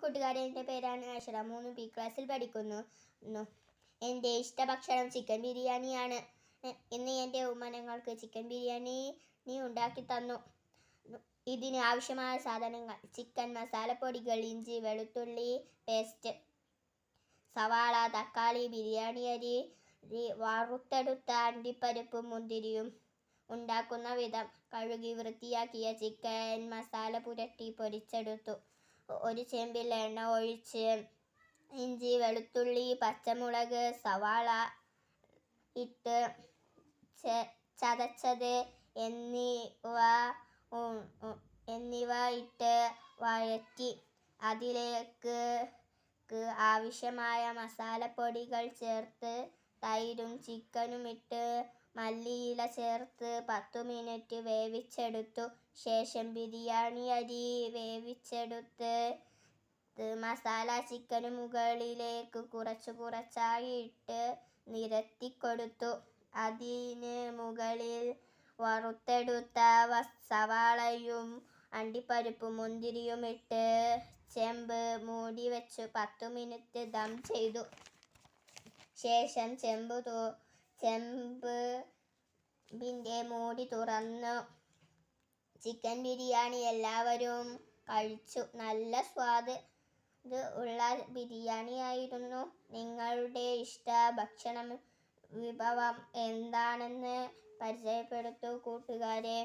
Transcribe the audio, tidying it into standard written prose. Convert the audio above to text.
കൂട്ടുകാരെ, എൻ്റെ പേരാണ് അഷറ. 3B ക്ലാസ്സിൽ പഠിക്കുന്നു. എൻ്റെ ഇഷ്ടഭക്ഷണം ചിക്കൻ ബിരിയാണിയാണ്. ഇന്ന് എൻ്റെ ഉമ്മ ഞങ്ങൾക്ക് ചിക്കൻ ബിരിയാണി ഉണ്ടാക്കി തന്നു. ഇതിന് ആവശ്യമായ സാധനങ്ങൾ: ചിക്കൻ മസാലപ്പൊടികൾ, ഇഞ്ചി വെളുത്തുള്ളി പേസ്റ്റ്, സവാള, തക്കാളി, ബിരിയാണി അരി, വറുത്തെടുത്ത അണ്ടിപ്പരിപ്പും മുന്തിരിയും. ഉണ്ടാക്കുന്ന വിധം: കഴുകി വൃത്തിയാക്കിയ ചിക്കൻ മസാല പുരട്ടി പൊരിച്ചെടുത്തു. ഒരു ചെമ്പിൽ എണ്ണ ഒഴിച്ച് ഇഞ്ചി വെളുത്തുള്ളി പച്ചമുളക് സവാള ഇട്ട് ചതച്ചത് എന്നിവ ഇട്ട് വഴറ്റി അതിലേക്ക് ആവശ്യമായ മസാലപ്പൊടികൾ ചേർത്ത് തൈരും ചിക്കനും ഇട്ട് മല്ലിയില ചേർത്ത് 10 മിനിറ്റ് വേവിച്ചെടുത്തു. ശേഷം ബിരിയാണി അരി വേവിച്ചെടുത്ത് മസാല ചിക്കന് മുകളിലേക്ക് കുറച്ചായി ഇട്ട് നിരത്തിക്കൊടുത്തു. അതിന് മുകളിൽ വറുത്തെടുത്ത സവാളയും അണ്ടിപ്പരിപ്പും മുന്തിരിയും ഇട്ട് ചെമ്പ് മൂടി വെച്ച് 10 മിനിറ്റ് ദം ചെയ്തു. ശേഷം ചെമ്പിൻ്റെ മൂടി തുറന്നു ചിക്കൻ ബിരിയാണി എല്ലാവരും കഴിച്ചു. നല്ല സ്വാദ് ഉള്ള ബിരിയാണിയായിരുന്നു. നിങ്ങളുടെ ഇഷ്ട ഭക്ഷണ വിഭവം എന്താണെന്ന് പരിചയപ്പെടുത്തൂ കൂട്ടുകാരെ.